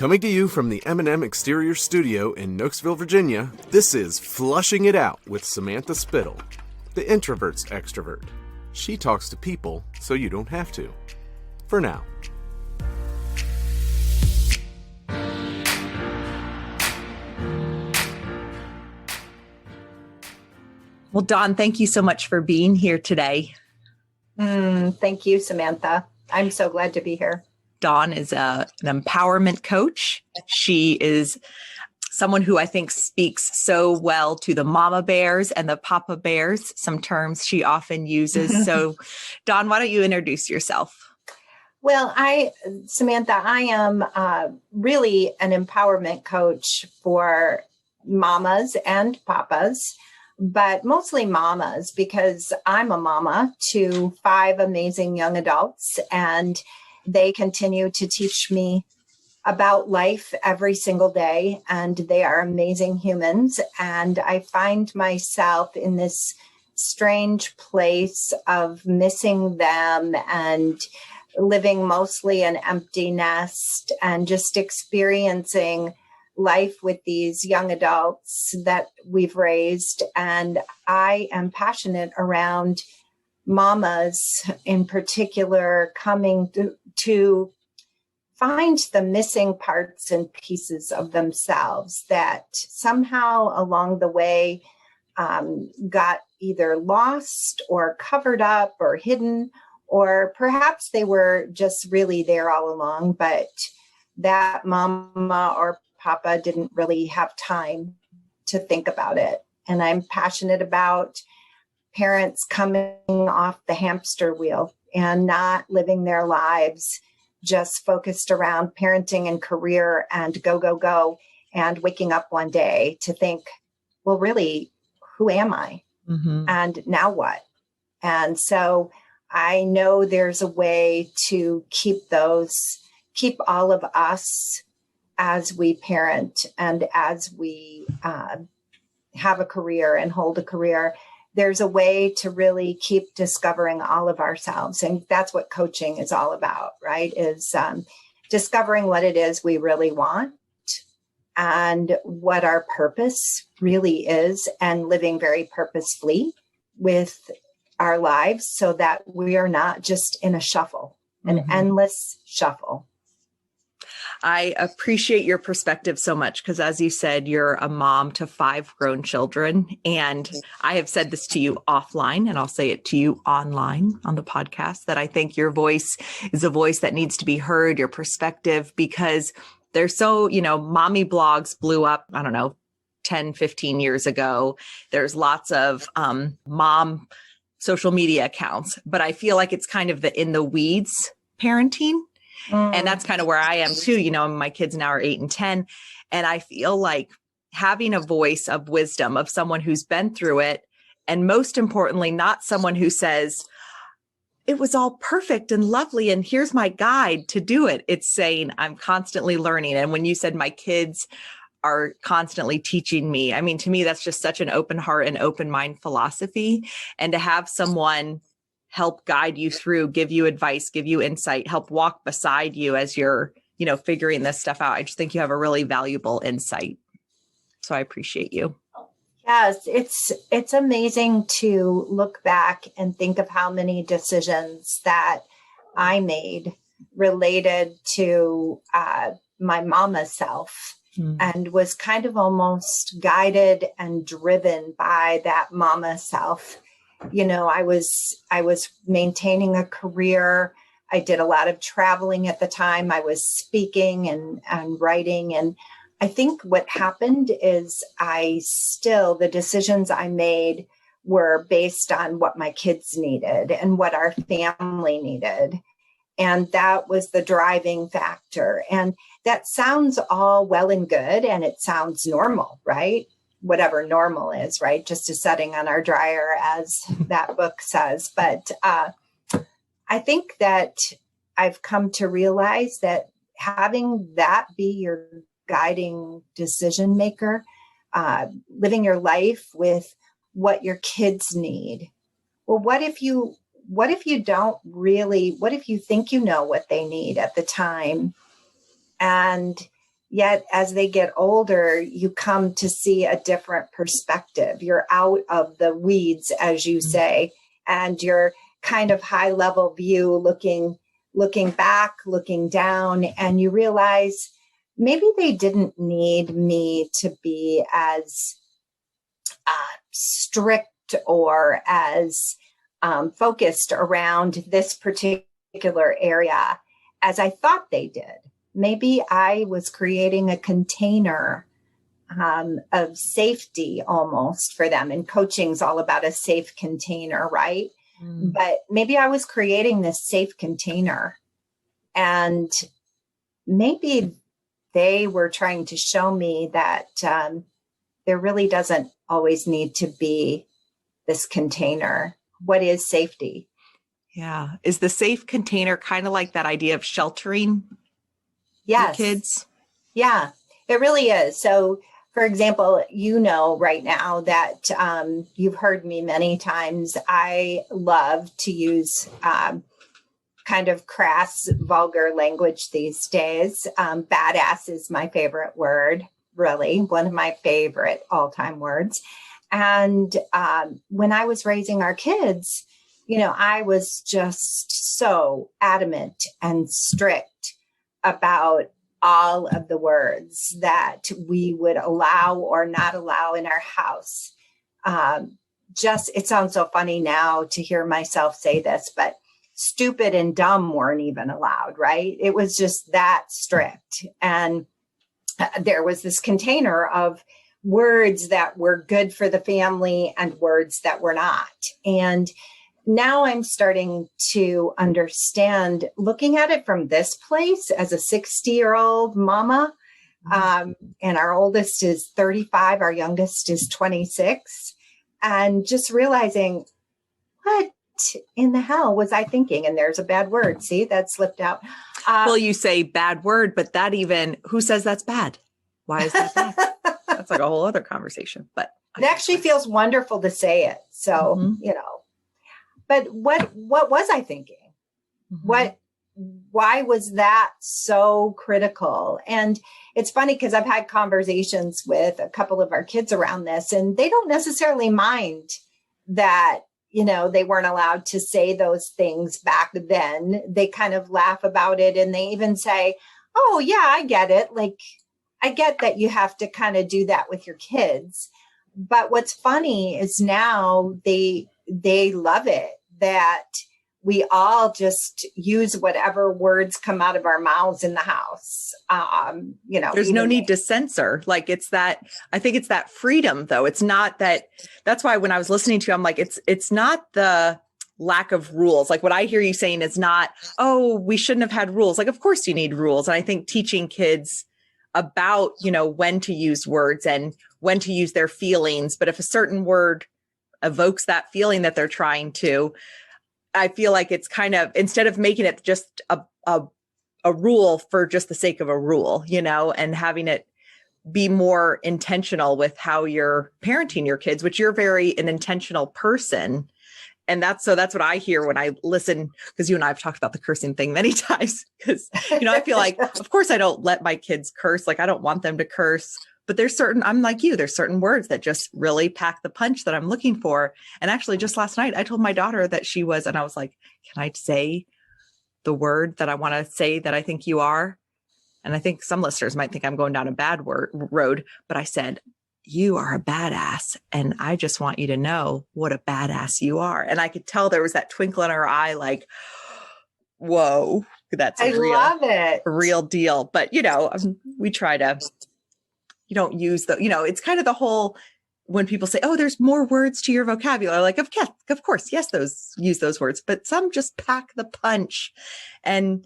Coming to you from the M&M Exterior Studio in Nokesville, Virginia, this is Flushing It Out with Samantha Spittle, the introvert's extrovert. She talks to people so you don't have to. For now. Well, Dawn, thank you so much for being here today. Thank you, Samantha. I'm so glad to be here. Dawn is an empowerment coach. She is someone who I think speaks so well to the mama bears and the papa bears, some terms she often uses. So, Dawn, why don't you introduce yourself? Well, Samantha, I am really an empowerment coach for mamas and papas, but mostly mamas because I'm a mama to 5 amazing young adults, and they continue to teach me about life every single day, and they are amazing humans. And I find myself in this strange place of missing them and living mostly an empty nest and just experiencing life with these young adults that we've raised. And I am passionate around mamas in particular coming to find the missing parts and pieces of themselves that somehow along the way got either lost or covered up or hidden, or perhaps they were just really there all along, but that mama or papa didn't really have time to think about it. And I'm passionate about parents coming off the hamster wheel and not living their lives just focused around parenting and career and go, go, go, and waking up one day to think, well, really, who am I? Mm-hmm. And now what? And so I know there's a way to keep all of us as we parent and as we have a career and hold a career. There's a way to really keep discovering all of ourselves. And that's what coaching is all about, right? Is discovering what it is we really want and what our purpose really is, and living very purposefully with our lives so that we are not just in a shuffle, an endless shuffle. I appreciate your perspective so much because, as you said, you're a mom to 5 grown children. And I have said this to you offline, and I'll say it to you online on the podcast, that I think your voice is a voice that needs to be heard, your perspective, because there's so, mommy blogs blew up, 10, 15 years ago. There's lots of mom social media accounts, but I feel like it's kind of the in the weeds parenting. And that's kind of where I am too. My kids now are 8 and 10. And I feel like having a voice of wisdom of someone who's been through it. And most importantly, not someone who says, it was all perfect and lovely, and here's my guide to do it. It's saying I'm constantly learning. And when you said my kids are constantly teaching me, to me, that's just such an open heart and open mind philosophy. And to have someone help guide you through, give you advice, give you insight, help walk beside you as you're, figuring this stuff out. I just think you have a really valuable insight. So I appreciate you. Yes, it's amazing to look back and think of how many decisions that I made related to my mama self, and was kind of almost guided and driven by that mama self. I was maintaining a career. I did a lot of traveling at the time. I was speaking and writing. And I think what happened is the decisions I made were based on what my kids needed and what our family needed. And that was the driving factor. And that sounds all well and good. And it sounds normal, right? Whatever normal is, right? Just a setting on our dryer, as that book says. But I think that I've come to realize that having that be your guiding decision maker, living your life with what your kids need. Well, what if you don't really, what if you think you know what they need at the time, and Yet as they get older, you come to see a different perspective. You're out of the weeds, as you say, and you're kind of high level view, looking back, looking down, and you realize maybe they didn't need me to be as strict or as focused around this particular area as I thought they did. Maybe I was creating a container of safety almost for them. And coaching's all about a safe container, right? But maybe I was creating this safe container, and maybe they were trying to show me that there really doesn't always need to be this container. What is safety? Yeah. Is the safe container kind of like that idea of sheltering Yes. your kids? Yeah, it really is. So, for example, right now that you've heard me many times, I love to use kind of crass, vulgar language these days. Badass is my favorite word, really, one of my favorite all-time words. And when I was raising our kids, I was just so adamant and strict about all of the words that we would allow or not allow in our house. It sounds so funny now to hear myself say this, but stupid and dumb weren't even allowed, right? It was just that strict. And there was this container of words that were good for the family and words that were not. And now I'm starting to understand, looking at it from this place as a 60-year-old mama, and our oldest is 35, our youngest is 26, and just realizing, what in the hell was I thinking? And there's a bad word. See, that slipped out. Well, you say bad word, but who says that's bad? Why is that bad? That's like a whole other conversation, but it actually feels wonderful to say it. So, but what was I thinking? Why was that so critical? And it's funny because I've had conversations with a couple of our kids around this, and they don't necessarily mind that, they weren't allowed to say those things back then. They kind of laugh about it, and they even say, oh yeah, I get it. Like, I get that you have to kind of do that with your kids. But what's funny is now they love it that we all just use whatever words come out of our mouths in the house. There's no need to censor. Like I think it's that freedom though. It's not that's why when I was listening to you, I'm like, it's not the lack of rules. Like what I hear you saying is not, oh, we shouldn't have had rules. Like, of course you need rules. And I think teaching kids about, when to use words and when to use their feelings. But if a certain word evokes that feeling that they're trying to, I feel like it's kind of, instead of making it just a rule for just the sake of a rule, and having it be more intentional with how you're parenting your kids, which you're an intentional person. And that's what I hear when I listen, because you and I have talked about the cursing thing many times, because, I feel like, of course I don't let my kids curse. Like I don't want them to curse, but I'm like you, there's certain words that just really pack the punch that I'm looking for. And actually just last night, I told my daughter that and I was like, can I say the word that I want to say that I think you are? And I think some listeners might think I'm going down a bad road, but I said, you are a badass. And I just want you to know what a badass you are. And I could tell there was that twinkle in her eye, like, whoa, love it. A real deal. But, we try to, you don't use it's kind of the whole, when people say, oh, there's more words to your vocabulary, like, of course, yes, use those words, but some just pack the punch. And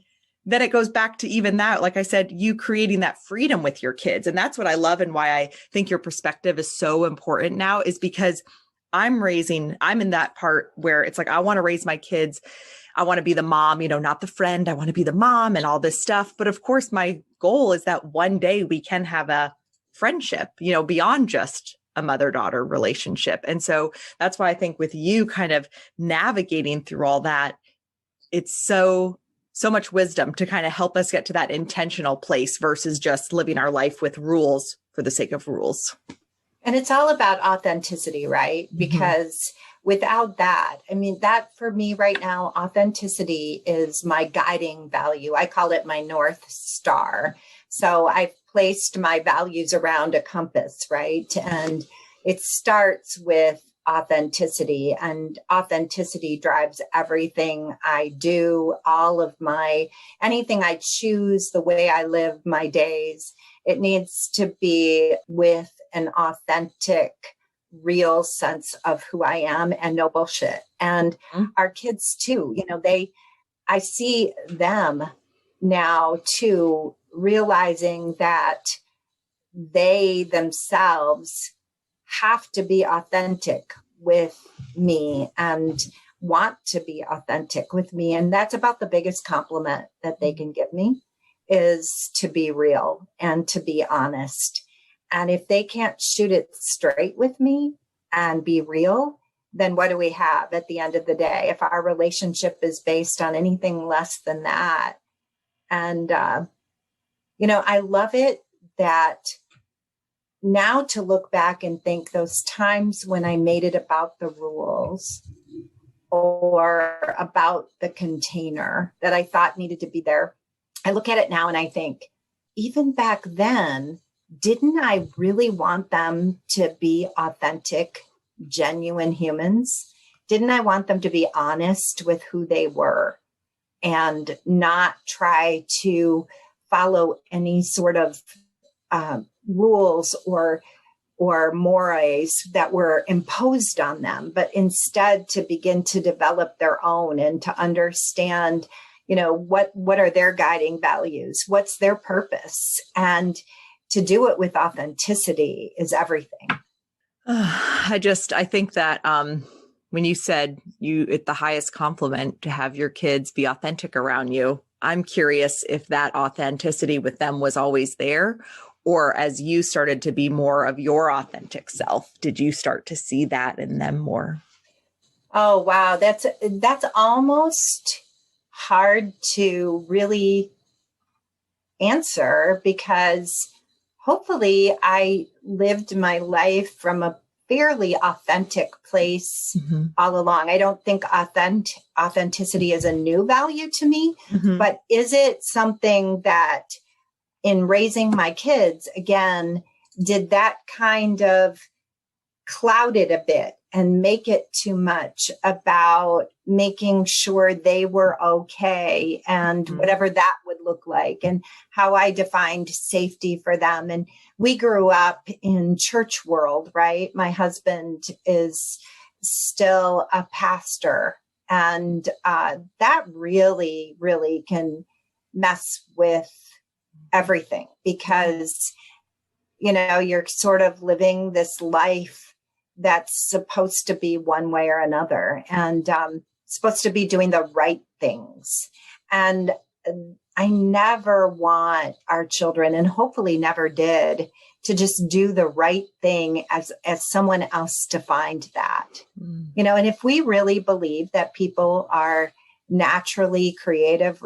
then it goes back to even that, like I said, you creating that freedom with your kids. And that's what I love. And why I think your perspective is so important now is because I'm in that part where it's like, I want to raise my kids. I want to be the mom, not the friend. I want to be the mom and all this stuff. But of course, my goal is that one day we can have a friendship, beyond just a mother-daughter relationship. And so that's why I think with you kind of navigating through all that, it's so so much wisdom to kind of help us get to that intentional place versus just living our life with rules for the sake of rules. And it's all about authenticity, right? Because without that, I mean, that for me right now, authenticity is my guiding value. I call it my North Star. So I've placed my values around a compass, right? And it starts with authenticity, and authenticity drives everything I do, anything I choose, the way I live my days. It needs to be with an authentic, real sense of who I am and no bullshit. And our kids too, I see them now too, realizing that they themselves have to be authentic with me and want to be authentic with me. And that's about the biggest compliment that they can give me, is to be real and to be honest. And if they can't shoot it straight with me and be real, then what do we have at the end of the day? If our relationship is based on anything less than that. And, I love it that now to look back and think those times when I made it about the rules or about the container that I thought needed to be there, I look at it now and I think, even back then, didn't I really want them to be authentic, genuine humans? Didn't I want them to be honest with who they were and not try to follow any sort of rules or mores that were imposed on them, but instead to begin to develop their own and to understand, what are their guiding values? What's their purpose? And to do it with authenticity is everything. I think that when you said it's the highest compliment to have your kids be authentic around you, I'm curious if that authenticity with them was always there, or as you started to be more of your authentic self, did you start to see that in them more? Oh, wow. That's almost hard to really answer, because hopefully I lived my life from a fairly authentic place all along. I don't think authenticity is a new value to me, but is it something that in raising my kids, again, did that kind of cloud it a bit and make it too much about making sure they were okay and whatever that would look like and how I defined safety for them. And we grew up in church world, right? My husband is still a pastor, and that really, really can mess with everything, because, you're sort of living this life that's supposed to be one way or another, and supposed to be doing the right things. And I never want our children, and hopefully never did, to just do the right thing as someone else defined that. And if we really believe that people are naturally creative,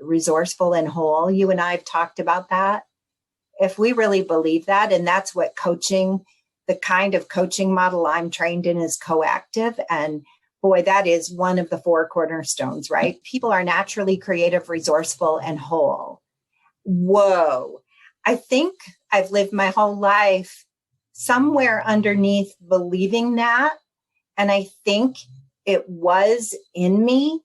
resourceful, and whole, you and I have talked about that. If we really believe that, and that's what the kind of coaching model I'm trained in is coactive. And boy, that is one of the 4 cornerstones, right? People are naturally creative, resourceful, and whole. Whoa. I think I've lived my whole life somewhere underneath believing that. And I think it was in me,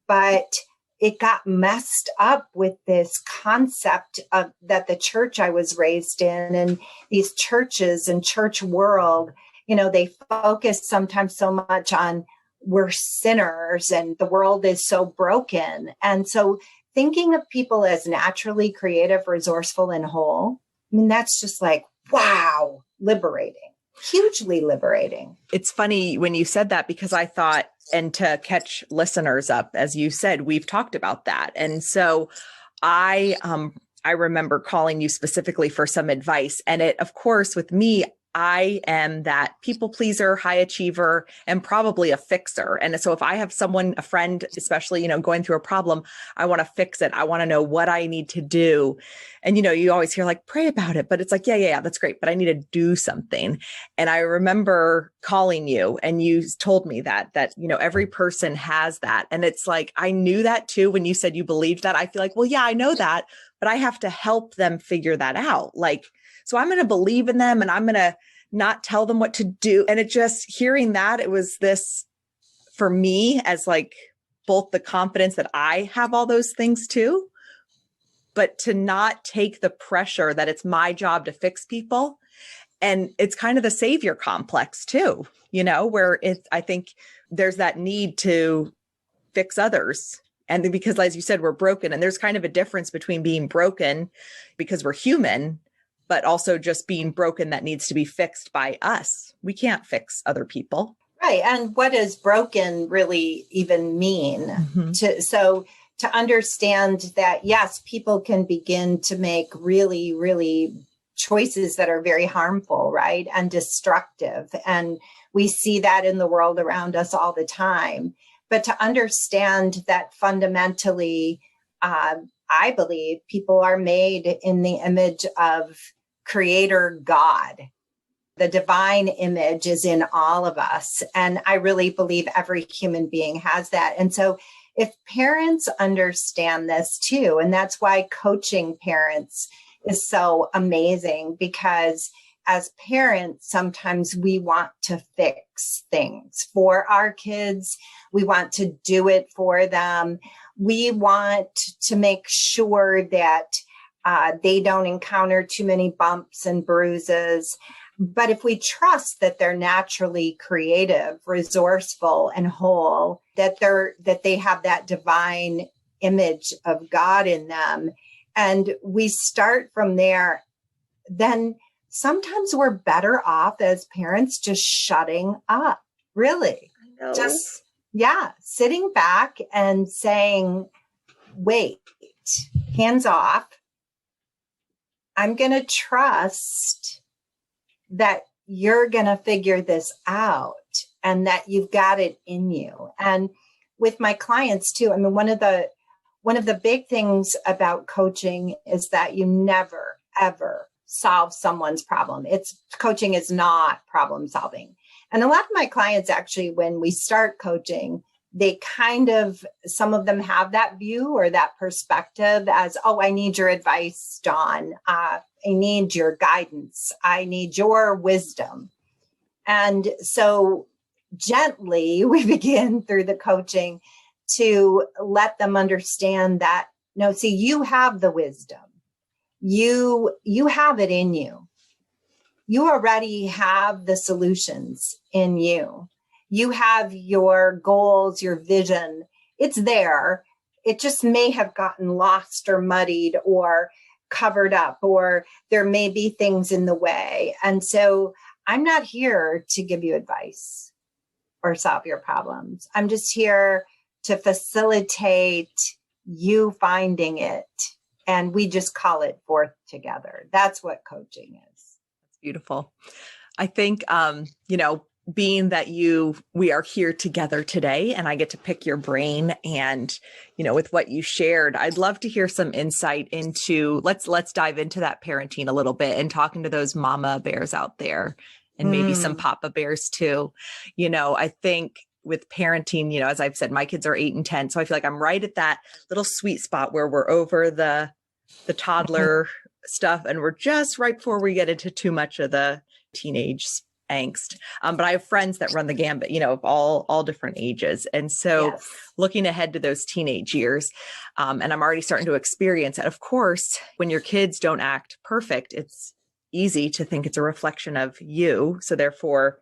but it got messed up with this concept of that the church I was raised in, and these churches and church world, they focus sometimes so much on we're sinners and the world is so broken. And so thinking of people as naturally creative, resourceful, and whole, that's just like, wow, liberating, hugely liberating. It's funny when you said that, because I thought, and to catch listeners up, as you said, we've talked about that. And so I remember calling you specifically for some advice. And it, of course, with me, I am that people pleaser, high achiever, and probably a fixer. And so if I have someone, a friend, especially, going through a problem, I want to fix it. I want to know what I need to do. And, you always hear like, pray about it, but it's like, yeah, that's great. But I need to do something. And I remember calling you and you told me that, every person has that. And it's like, I knew that too. When you said you believed that, I feel like, well, yeah, I know that, but I have to help them figure that out. Like, so I'm going to believe in them and I'm going to not tell them what to do. And it just hearing that, it was this for me as like both the confidence that I have all those things too, but to not take the pressure that it's my job to fix people. And it's kind of the savior complex too, where I think there's that need to fix others. And because, as you said, we're broken. And there's kind of a difference between being broken because we're human, but also just being broken that needs to be fixed by us. We can't fix other people. Right. And what does broken really even mean? Mm-hmm. To understand that, yes, people can begin to make really, really choices that are very harmful, right? And destructive. And we see that in the world around us all the time. But to understand that fundamentally, I believe people are made in the image of Creator God. The divine image is in all of us. And I really believe every human being has that. And so if parents understand this too, and that's why coaching parents is so amazing, because as parents, sometimes we want to fix things for our kids. We want to do it for them. We want to make sure that they don't encounter too many bumps and bruises. But if we trust that they're naturally creative, resourceful, and whole, that they have that divine image of God in them, and we start from there, then sometimes we're better off as parents just shutting up, really. Just, sitting back and saying, wait, hands off. I'm going to trust that you're going to figure this out and that you've got it in you. And with my clients too, I mean, one of the big things about coaching is that you never, ever solve someone's problem. Coaching is not problem solving. And a lot of my clients actually, when we start coaching, some of them have that view or that perspective as, oh, I need your advice, Dawn. I need your guidance. I need your wisdom. And so gently we begin through the coaching to let them understand that, no, see, you have the wisdom. You have it in you. You already have the solutions in you. You have your goals, your vision. It's there. It just may have gotten lost or muddied or covered up, or there may be things in the way. And so I'm not here to give you advice or solve your problems. I'm just here to facilitate you finding it. And we just call it forth together. That's what coaching is. That's beautiful. I think, being that we are here together today and I get to pick your brain and, with what you shared, I'd love to hear some insight into, let's dive into that parenting a little bit and talking to those mama bears out there and maybe some papa bears too. I think with parenting, as I've said, my kids are 8 and 10. So I feel like I'm right at that little sweet spot where we're over the toddler stuff and we're just right before we get into too much of the teenage angst. But I have friends that run the gambit, of all different ages. And so looking ahead to those teenage years, and I'm already starting to experience it. Of course, when your kids don't act perfect, it's easy to think it's a reflection of you. So therefore,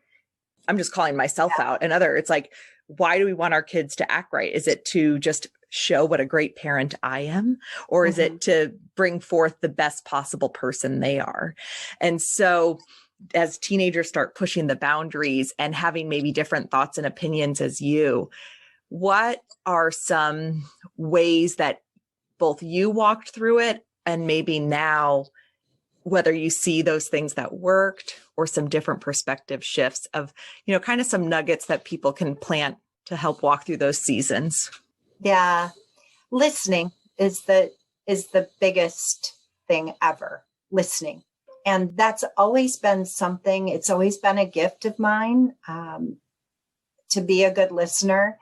I'm just calling myself out. And it's like, why do we want our kids to act right? Is it to just show what a great parent I am? Or is it to bring forth the best possible person they are? And so as teenagers start pushing the boundaries and having maybe different thoughts and opinions as you, what are some ways that both you walked through it and maybe now whether you see those things that worked or some different perspective shifts of, kind of some nuggets that people can plant to help walk through those seasons. Yeah. Listening is the biggest thing ever. Listening. And that's always been something, it's always been a gift of mine, to be a good listener.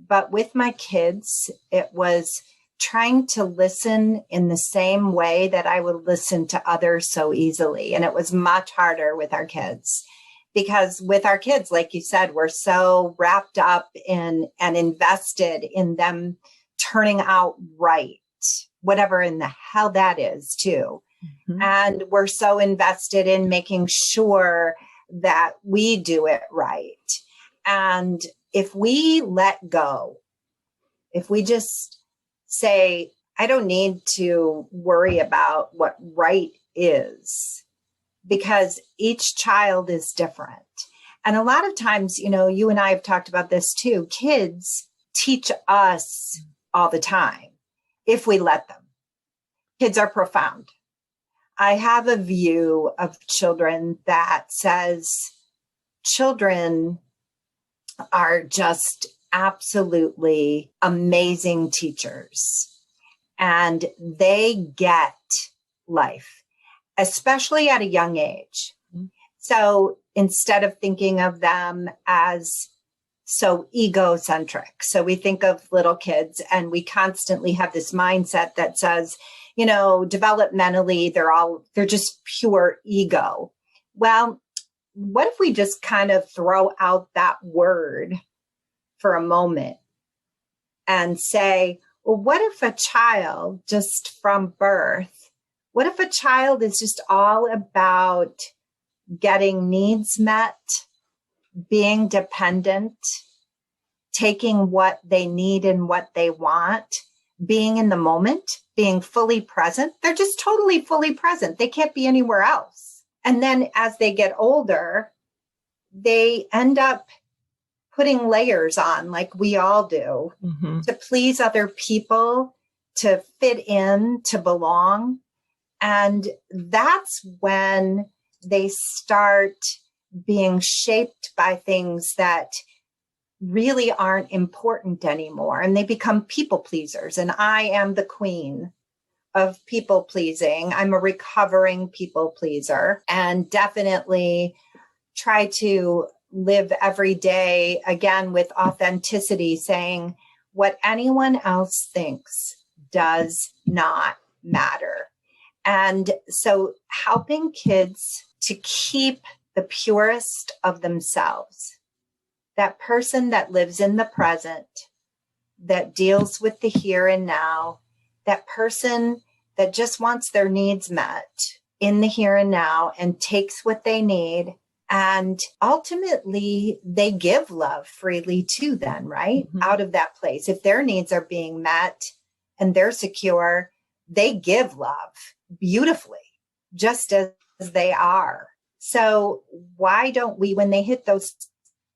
But with my kids, it was trying to listen in the same way that I would listen to others so easily. And it was much harder with our kids, because with our kids, like you said, we're so wrapped up in and invested in them turning out right, whatever in the hell that is too. Mm-hmm. And we're so invested in making sure that we do it right. And if we let go, if we just say, I don't need to worry about what right is, because each child is different. And a lot of times, you and I have talked about this too. Kids teach us all the time if we let them. Kids are profound. I have a view of children that says children are just absolutely amazing teachers, and they get life, especially at a young age. Mm-hmm. So instead of thinking of them as so egocentric, so we think of little kids and we constantly have this mindset that says, developmentally, they're just pure ego. Well, what if we just kind of throw out that word for a moment and say, well, what if a child just from birth, what if a child is just all about getting needs met, being dependent, taking what they need and what they want, being in the moment, being fully present? They're just totally fully present. They can't be anywhere else. And then as they get older, they end up putting layers on like we all do, mm-hmm. to please other people, to fit in, to belong. And that's when they start being shaped by things that really aren't important anymore. And they become people pleasers. And I am the queen of people pleasing. I'm a recovering people pleaser, and definitely try to live every day again with authenticity, saying what anyone else thinks does not matter. And so helping kids to keep the purest of themselves, that person that lives in the present, that deals with the here and now, that person that just wants their needs met in the here and now and takes what they need. And ultimately, they give love freely too then, right? Mm-hmm. Out of that place. If their needs are being met and they're secure, they give love beautifully, just as they are. So why don't we, when they hit those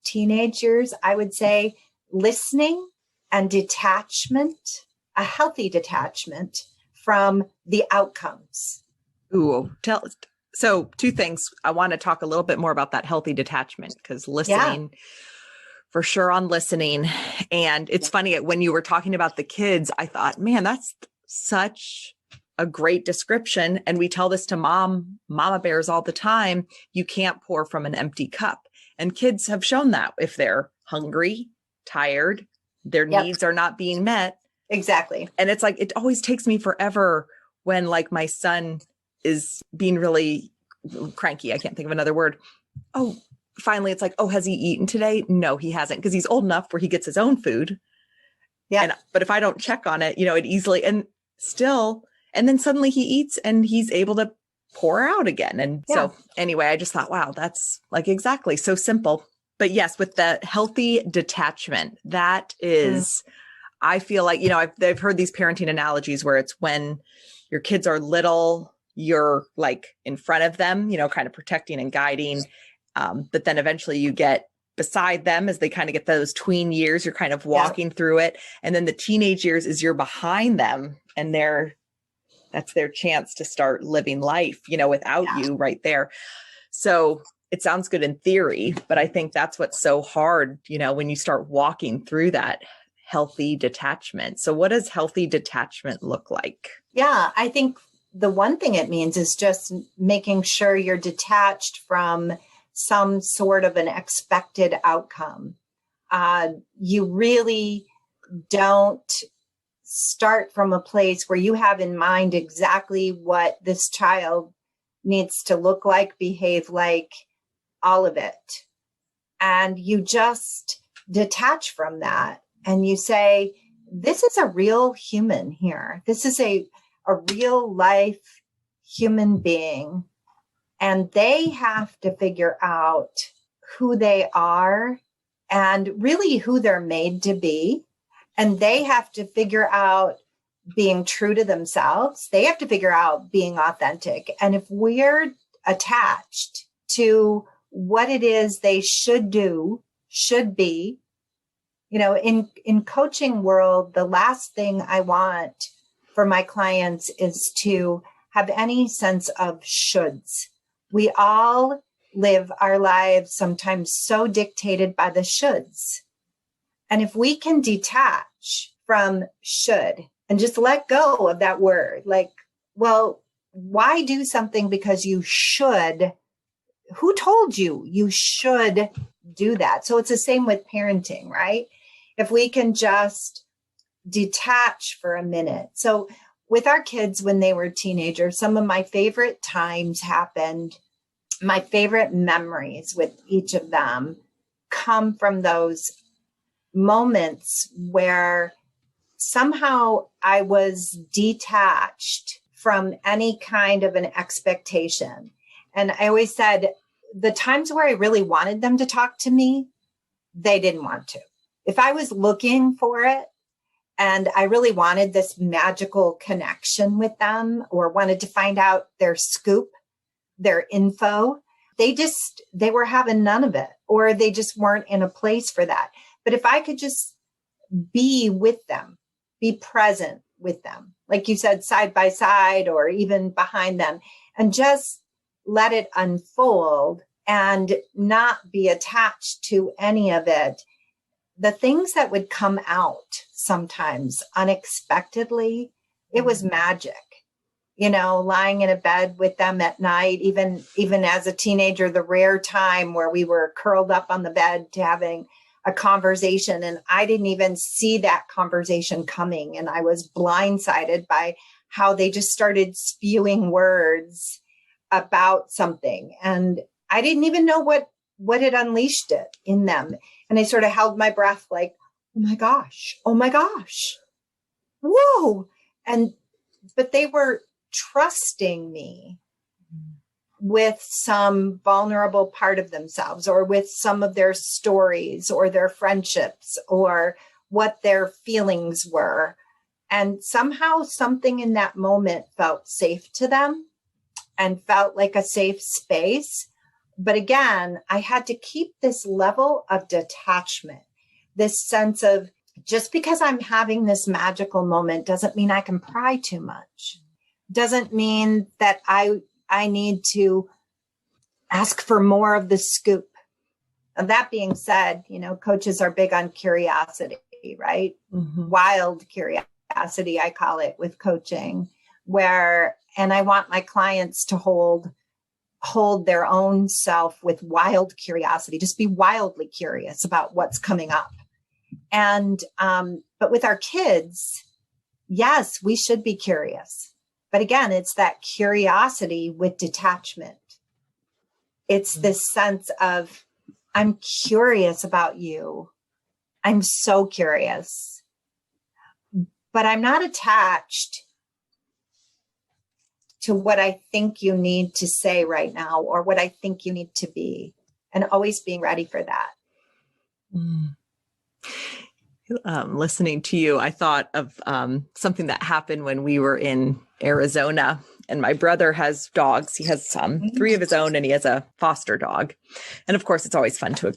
teenage years, I would say listening and detachment, a healthy detachment from the outcomes. Ooh, so two things. I want to talk a little bit more about that healthy detachment, because listening, for sure on listening. And it's funny, when you were talking about the kids, I thought, man, that's such a great description. And we tell this to mama bears all the time. You can't pour from an empty cup. And kids have shown that if they're hungry, tired, their needs are not being met. Exactly. And it's like, it always takes me forever when like my son is being really cranky. I can't think of another word. Oh, finally it's like, oh, has he eaten today? No, he hasn't, because he's old enough where he gets his own food. Yeah. But if I don't check on it, it easily, and then suddenly he eats and he's able to pour out again. And so anyway, I just thought, wow, that's like exactly so simple. But yes, with the healthy detachment, that is, I feel like, I've heard these parenting analogies where it's when your kids are little, you're like in front of them, kind of protecting and guiding. But then eventually you get beside them as they kind of get those tween years, you're kind of walking through it. And then the teenage years is you're behind them and they're That's their chance to start living life, without Yeah. you right there. So it sounds good in theory, but I think that's what's so hard, when you start walking through that healthy detachment. So what does healthy detachment look like? Yeah, I think the one thing it means is just making sure you're detached from some sort of an expected outcome. You really don't start from a place where you have in mind exactly what this child needs to look like, behave like, all of it. And you just detach from that and you say, this is a real human here. This is a real life human being. And they have to figure out who they are and really who they're made to be. And they have to figure out being true to themselves. They have to figure out being authentic. And if we're attached to what it is they should do, should be, in coaching world, the last thing I want for my clients is to have any sense of shoulds. We all live our lives sometimes so dictated by the shoulds. And if we can detach from should and just let go of that word, like, well, why do something because you should? Who told you you should do that? So it's the same with parenting, right? If we can just detach for a minute. So with our kids, when they were teenagers, some of my favorite times happened. My favorite memories with each of them come from those moments where somehow I was detached from any kind of an expectation. And I always said, the times where I really wanted them to talk to me, they didn't want to. If I was looking for it and I really wanted this magical connection with them or wanted to find out their scoop, their info, they were having none of it, or they just weren't in a place for that. But if I could just be with them, be present with them, like you said, side by side or even behind them, and just let it unfold and not be attached to any of it, the things that would come out sometimes unexpectedly, it was magic. Lying in a bed with them at night, even as a teenager, the rare time where we were curled up on the bed to having a conversation, and I didn't even see that conversation coming. And I was blindsided by how they just started spewing words about something. And I didn't even know what had unleashed it in them. And I sort of held my breath like, oh my gosh, whoa. But they were trusting me with some vulnerable part of themselves, or with some of their stories or their friendships or what their feelings were. And somehow something in that moment felt safe to them and felt like a safe space. But again, I had to keep this level of detachment, this sense of, just because I'm having this magical moment doesn't mean I can pry too much. Doesn't mean that I need to ask for more of the scoop. And that being said, coaches are big on curiosity, right? Mm-hmm. Wild curiosity, I call it, with coaching, and I want my clients to hold their own self with wild curiosity, just be wildly curious about what's coming up. And, but with our kids, yes, we should be curious. But again, it's that curiosity with detachment. It's this sense of, I'm curious about you. I'm so curious, but I'm not attached to what I think you need to say right now, or what I think you need to be, and always being ready for that. Listening to you, I thought of something that happened when we were in Arizona, And my brother has dogs. He has 3 of his own, and he has a foster dog. And of course, it's always fun to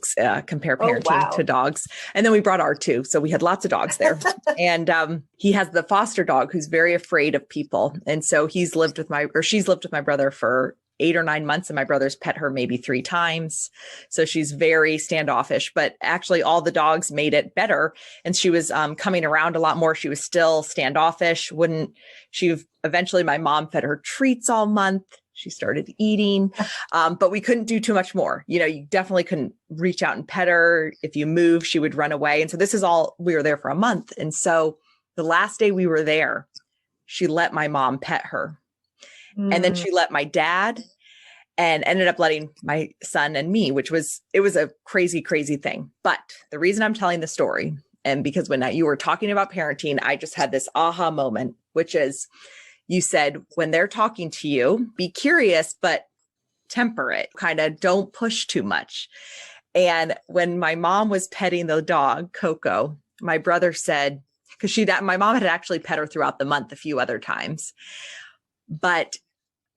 compare parenting to dogs. And then we brought our 2. So we had lots of dogs there. And he has the foster dog who's very afraid of people. And so she's lived with my brother for 8 or 9 months, and my brother's pet her maybe 3 times. So she's very standoffish, but actually all the dogs made it better. And she was coming around a lot more. She was still standoffish. Eventually my mom fed her treats all month. She started eating, but we couldn't do too much more. You definitely couldn't reach out and pet her. If you move, she would run away. And so we were there for a month. And so the last day we were there, she let my mom pet her. And then she let my dad and ended up letting my son and me, it was a crazy, crazy thing. But the reason I'm telling the story, and because when you were talking about parenting, I just had this aha moment, which is you said, when they're talking to you, be curious, but temper it, kind of don't push too much. And when my mom was petting the dog, Coco, my brother said, because my mom had actually pet her throughout the month a few other times, but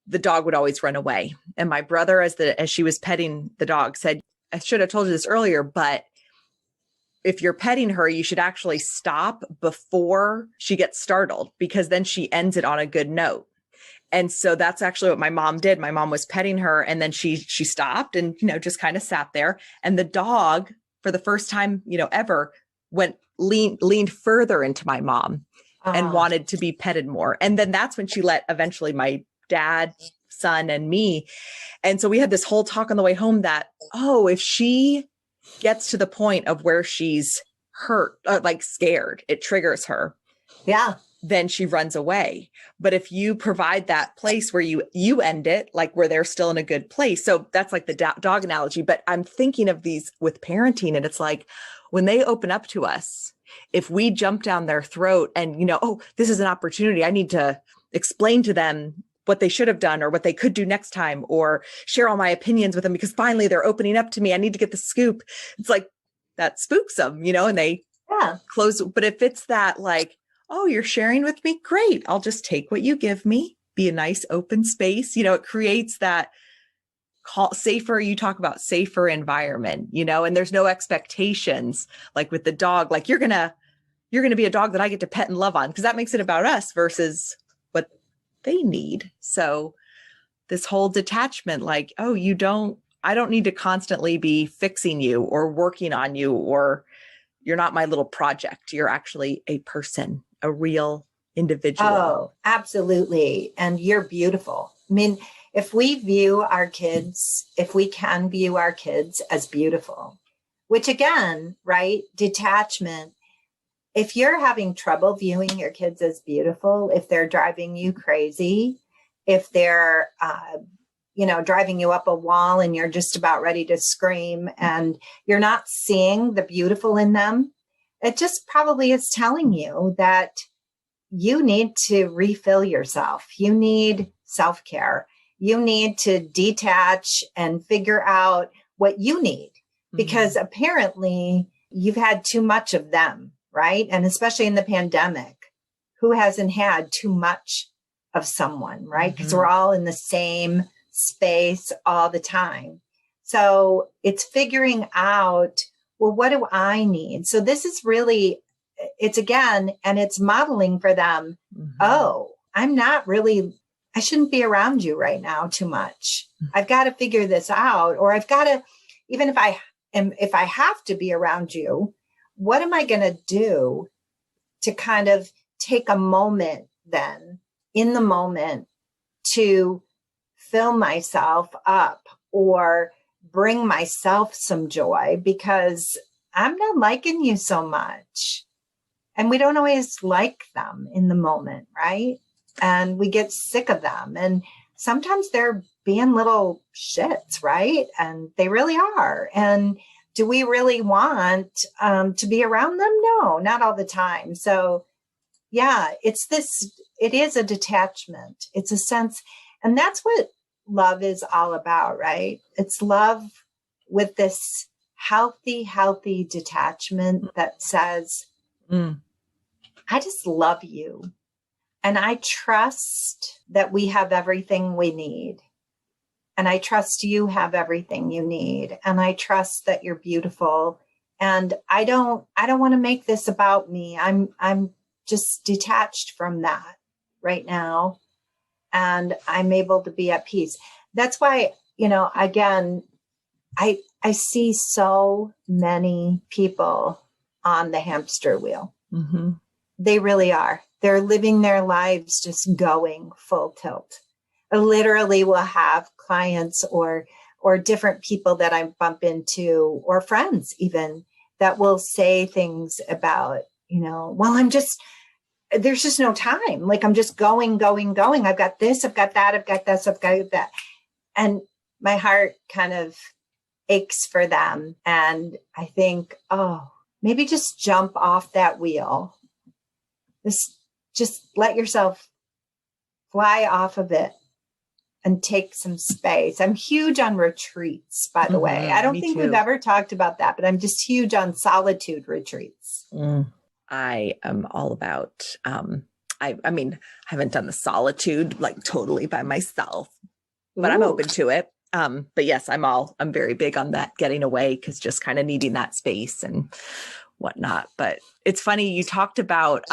the dog would always run away. And my brother, as she was petting the dog, said, I should have told you this earlier, but if you're petting her, you should actually stop before she gets startled, because then she ends it on a good note. And so that's actually what my mom did. My mom was petting her, and then she stopped and, just kind of sat there. And the dog, for the first time, ever, leaned further into my mom and wanted to be petted more. And then that's when she let eventually my dad, son, and me. And so we had this whole talk on the way home that, if she gets to the point of where she's hurt, like scared, it triggers her. Yeah. Then she runs away. But if you provide that place where you end it, like where they're still in a good place. So that's like the dog analogy. But I'm thinking of these with parenting, and it's like when they open up to us, if we jump down their throat and, this is an opportunity, I need to explain to them what they should have done or what they could do next time, or share all my opinions with them because finally they're opening up to me. I need to get the scoop. It's like that spooks them, and they close. But if it's that like, you're sharing with me, great, I'll just take what you give me, be a nice open space. It creates that safer, you talk about safer environment, and there's no expectations like with the dog, like you're going to be a dog that I get to pet and love on, because that makes it about us versus what they need. So this whole detachment, like, I don't need to constantly be fixing you or working on you, or you're not my little project. You're actually a person, a real individual. Oh, absolutely. And you're beautiful. I mean, if we can view our kids as beautiful, which again, right? Detachment. If you're having trouble viewing your kids as beautiful, if they're driving you crazy, if they're, driving you up a wall and you're just about ready to scream and you're not seeing the beautiful in them, it just probably is telling you that you need to refill yourself. You need self-care. You need to detach and figure out what you need, because apparently you've had too much of them. Right. And especially in the pandemic, who hasn't had too much of someone, right? Because we're all in the same space all the time. So it's figuring out, well, what do I need? So this is really, it's modeling for them. I shouldn't be around you right now too much. I've got to figure this out, or I've got to, even if I have to be around you, what am I going to do to kind of take a moment then in the moment to fill myself up or bring myself some joy, because I'm not liking you so much. And we don't always like them in the moment, right? And we get sick of them. And sometimes they're being little shits, right? And they really are. And do we really want to be around them? No, not all the time. So yeah, it is a detachment. It's a sense, and that's what love is all about, right? It's love with this healthy detachment that says, I just love you. And I trust that we have everything we need. And I trust you have everything you need. And I trust that you're beautiful. And I don't want to make this about me. I'm just detached from that right now. And I'm able to be at peace. That's why, again, I see so many people on the hamster wheel. Mm-hmm. They really are. They're living their lives just going full tilt. I literally will have clients or different people that I bump into, or friends even, that will say things about, well, there's just no time. Like, I'm just going. I've got this, I've got that, I've got this, I've got that. And my heart kind of aches for them. And I think, oh, maybe just jump off that wheel. Just let yourself fly off of it and take some space. I'm huge on retreats, by the way. I don't think we've ever talked about that, but I'm just huge on solitude retreats. I am all about, I haven't done the solitude like totally by myself, but I'm open to it. But yes, I'm very big on that, getting away, because just kind of needing that space and whatnot. But it's funny, you talked about,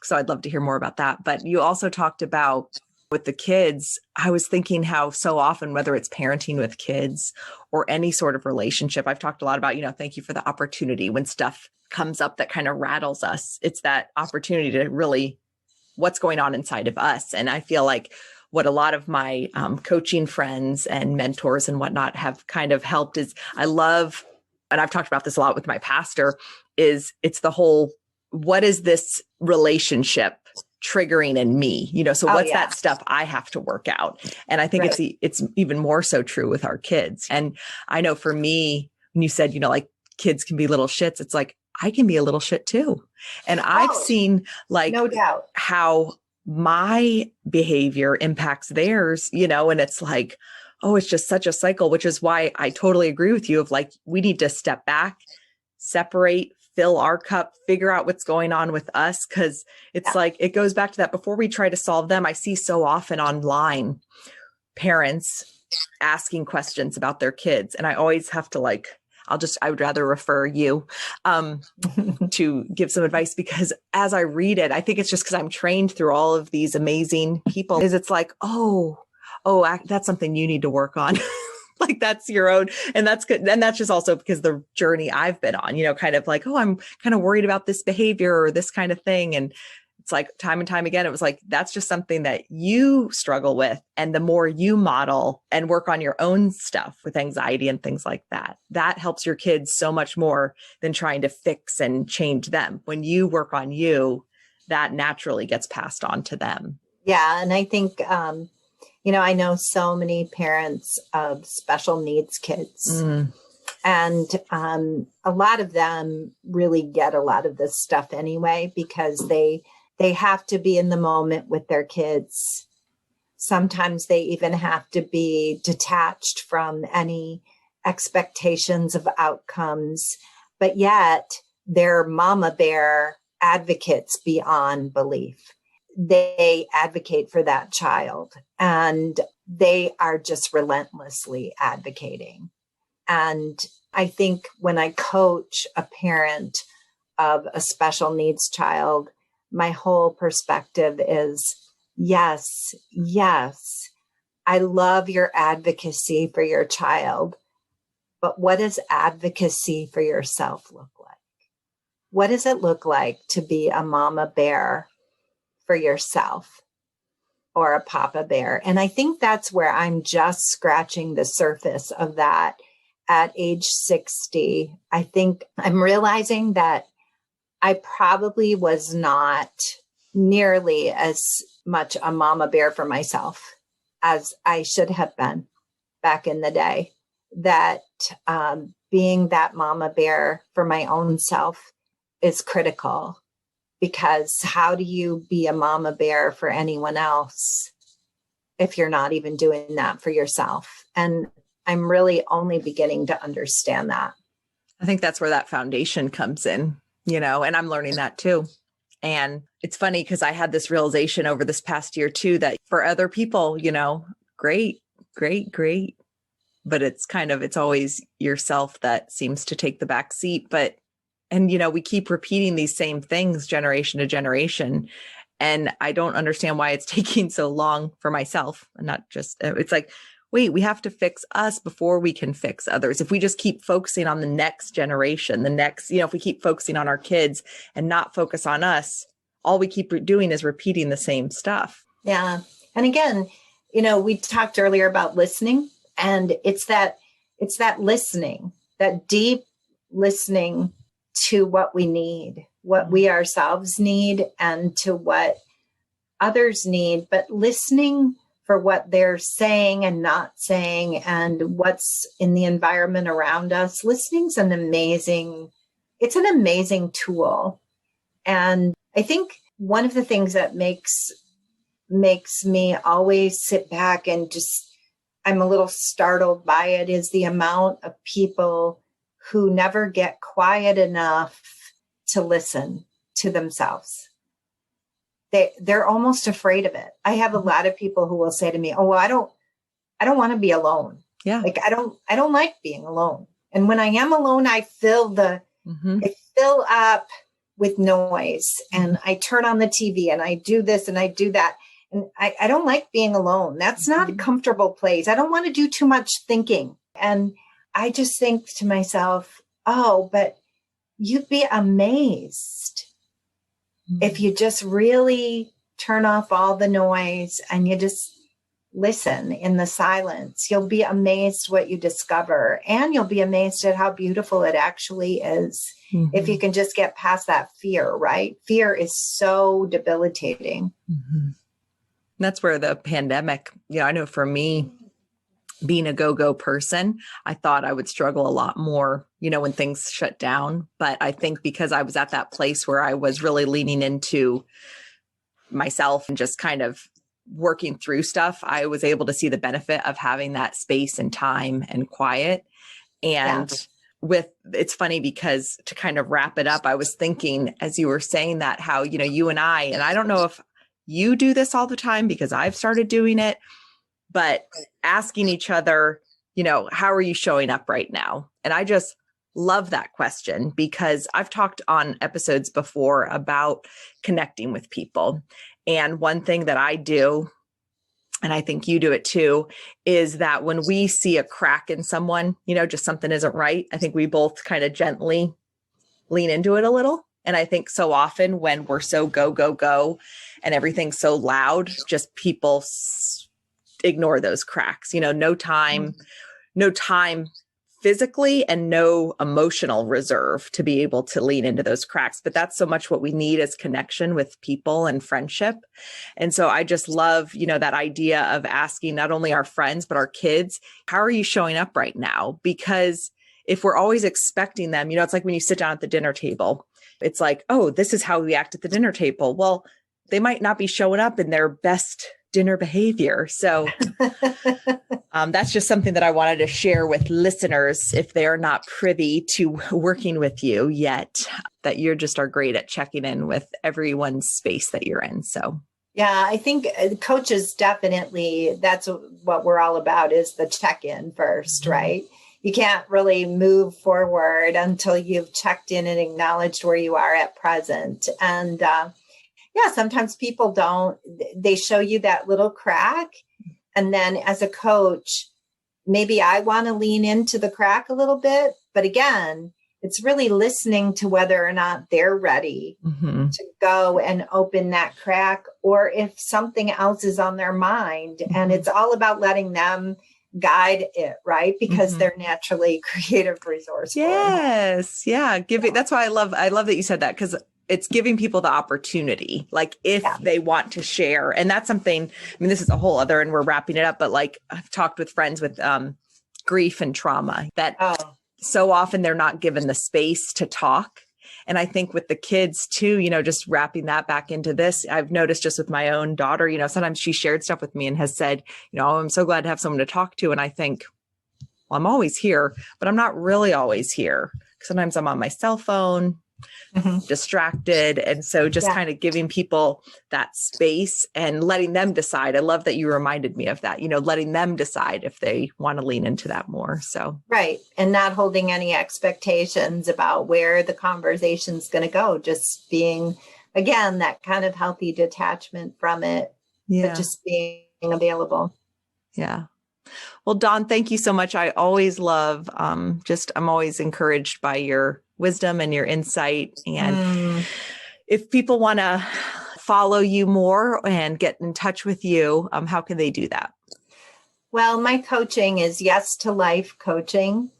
so I'd love to hear more about that, but you also talked about with the kids. I was thinking how so often, whether it's parenting with kids or any sort of relationship, I've talked a lot about, thank you for the opportunity when stuff comes up that kind of rattles us. It's that opportunity to really, what's going on inside of us. And I feel like what a lot of my coaching friends and mentors and whatnot have kind of helped is, I love, and I've talked about this a lot with my pastor, is it's the whole, what is this relationship triggering in me? So what's that stuff I have to work out? And I think it's even more so true with our kids. And I know for me, when you said, like kids can be little shits, it's like, I can be a little shit too. And I've seen, like, no doubt, how my behavior impacts theirs, and it's like, oh, it's just such a cycle, which is why I totally agree with you of like, we need to step back, separate, fill our cup, figure out what's going on with us. Cause it's like, it goes back to that, before we try to solve them. I see so often online parents asking questions about their kids. And I always have to like, I would rather refer you to give some advice, because as I read it, I think it's just because I'm trained through all of these amazing people, is it's like, that's something you need to work on. Like, that's your own. And that's good. And that's just also because the journey I've been on, kind of like, I'm kind of worried about this behavior or this kind of thing. And it's like time and time again, it was like, that's just something that you struggle with. And the more you model and work on your own stuff with anxiety and things like that, that helps your kids so much more than trying to fix and change them. When you work on you, that naturally gets passed on to them. Yeah. And I think, I know so many parents of special needs kids. And a lot of them really get a lot of this stuff anyway, because they have to be in the moment with their kids. Sometimes they even have to be detached from any expectations of outcomes, but yet they're mama bear advocates beyond belief. They advocate for that child, and they are just relentlessly advocating. And I think when I coach a parent of a special needs child, my whole perspective is, yes, I love your advocacy for your child, but what does advocacy for yourself look like? What does it look like to be a mama bear for yourself, or a papa bear? And I think that's where I'm just scratching the surface of that at age 60. I think I'm realizing that I probably was not nearly as much a mama bear for myself as I should have been back in the day. That being that mama bear for my own self is critical, because how do you be a mama bear for anyone else if you're not even doing that for yourself? And I'm really only beginning to understand that. I think that's where that foundation comes in, and I'm learning that too. And it's funny because I had this realization over this past year too, that for other people, great, great, great. But it's always yourself that seems to take the back seat. We keep repeating these same things generation to generation. And I don't understand why it's taking so long for myself. And not just, it's like, wait, we have to fix us before we can fix others. If we just keep focusing on the next generation, if we keep focusing on our kids and not focus on us, all we keep doing is repeating the same stuff. Yeah. And again, we talked earlier about listening, and it's that listening, that deep listening to what we need, what we ourselves need, and to what others need, but listening for what they're saying and not saying and what's in the environment around us. Listening's an amazing tool. And I think one of the things that makes me always sit back and just, I'm a little startled by it, is the amount of people who never get quiet enough to listen to themselves. They're almost afraid of it. I have a lot of people who will say to me, "Oh, well, I don't want to be alone. Yeah. Like I don't like being alone. And when I am alone, I fill up with noise, and I turn on the TV and I do this and I do that. And I don't like being alone. That's not a comfortable place. I don't want to do too much thinking." And I just think to myself, oh, but you'd be amazed if you just really turn off all the noise and you just listen in the silence. You'll be amazed what you discover, and you'll be amazed at how beautiful it actually is. Mm-hmm. If you can just get past that fear, right? Fear is so debilitating. Mm-hmm. That's where the pandemic, I know for me, being a go-go person, I thought I would struggle a lot more, when things shut down. But I think because I was at that place where I was really leaning into myself and just kind of working through stuff, I was able to see the benefit of having that space and time and quiet. And it's funny because to kind of wrap it up, I was thinking as you were saying that, how, you and I don't know if you do this all the time because I've started doing it, but asking each other, how are you showing up right now? And I just love that question because I've talked on episodes before about connecting with people. And one thing that I do, and I think you do it too, is that when we see a crack in someone, just something isn't right, I think we both kind of gently lean into it a little. And I think so often when we're so go, go, go and everything's so loud, just people ignore those cracks, no time physically and no emotional reserve to be able to lean into those cracks. But that's so much what we need is connection with people and friendship. And so I just love, that idea of asking not only our friends, but our kids, how are you showing up right now? Because if we're always expecting them, it's like when you sit down at the dinner table, it's like, oh, this is how we act at the dinner table. Well, they might not be showing up in their best dinner behavior. So that's just something that I wanted to share with listeners if they're not privy to working with you yet, that you just are great at checking in with everyone's space that you're in. So yeah, I think coaches definitely, that's what we're all about, is the check-in first, right? You can't really move forward until you've checked in and acknowledged where you are at present. And sometimes people they show you that little crack. And then as a coach, maybe I want to lean into the crack a little bit. But again, it's really listening to whether or not they're ready to go and open that crack, or if something else is on their mind. And it's all about letting them guide it, right? Because they're naturally creative, resourceful. Yes. Yeah. That's why I love that you said that, because it's giving people the opportunity, like if they want to share. And that's something, this is a whole other, and we're wrapping it up, but like I've talked with friends with grief and trauma that so often they're not given the space to talk. And I think with the kids too, just wrapping that back into this, I've noticed just with my own daughter, sometimes she shared stuff with me and has said, I'm so glad to have someone to talk to. And I think, well, I'm always here, but I'm not really always here. Sometimes I'm on my cell phone, distracted. And so just kind of giving people that space and letting them decide. I love that you reminded me of that, letting them decide if they want to lean into that more. So, right. And not holding any expectations about where the conversation's going to go, just being, again, that kind of healthy detachment from it, but just being available. Yeah. Well, Dawn, thank you so much. I always love, I'm always encouraged by your wisdom and your insight. And if people want to follow you more and get in touch with you, how can they do that? Well, my coaching is Yes to Life coaching.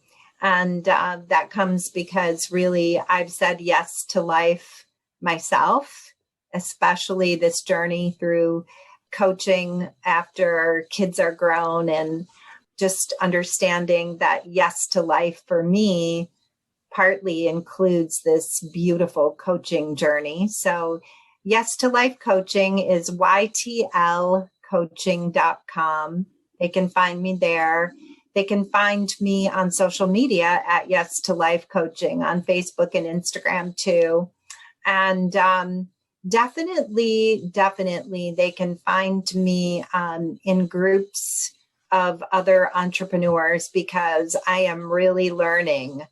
And that comes because really I've said yes to life myself, especially this journey through coaching after kids are grown, and just understanding that yes to life for me partly includes this beautiful coaching journey. So Yes to Life coaching is ytlcoaching.com. They can find me there. They can find me on social media at Yes to Life Coaching on Facebook and Instagram too. And definitely, they can find me in groups of other entrepreneurs, because I am really learning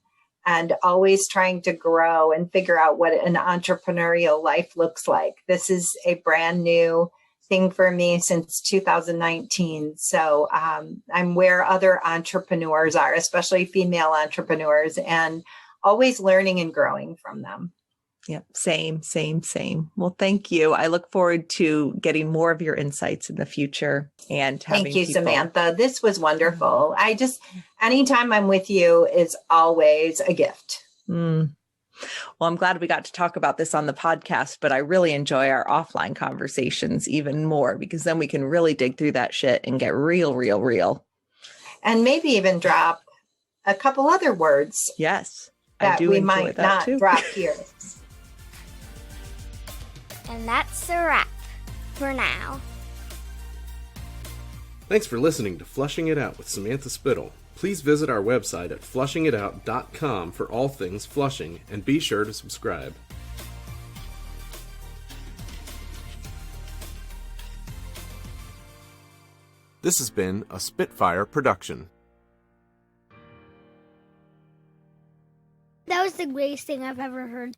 and always trying to grow and figure out what an entrepreneurial life looks like. This is a brand new thing for me since 2019. So I'm where other entrepreneurs are, especially female entrepreneurs, and always learning and growing from them. Yep. Same. Well, thank you. I look forward to getting more of your insights in the future and having Thank you, people. Samantha. This was wonderful. Anytime I'm with you is always a gift. Well, I'm glad we got to talk about this on the podcast, but I really enjoy our offline conversations even more, because then we can really dig through that shit and get real. And maybe even drop a couple other words. Yes. That we might not drop here. And that's a wrap for now. Thanks for listening to Flushing It Out with Samantha Spittle. Please visit our website at flushingitout.com for all things Flushing, and be sure to subscribe. This has been a Spitfire production. That was the greatest thing I've ever heard.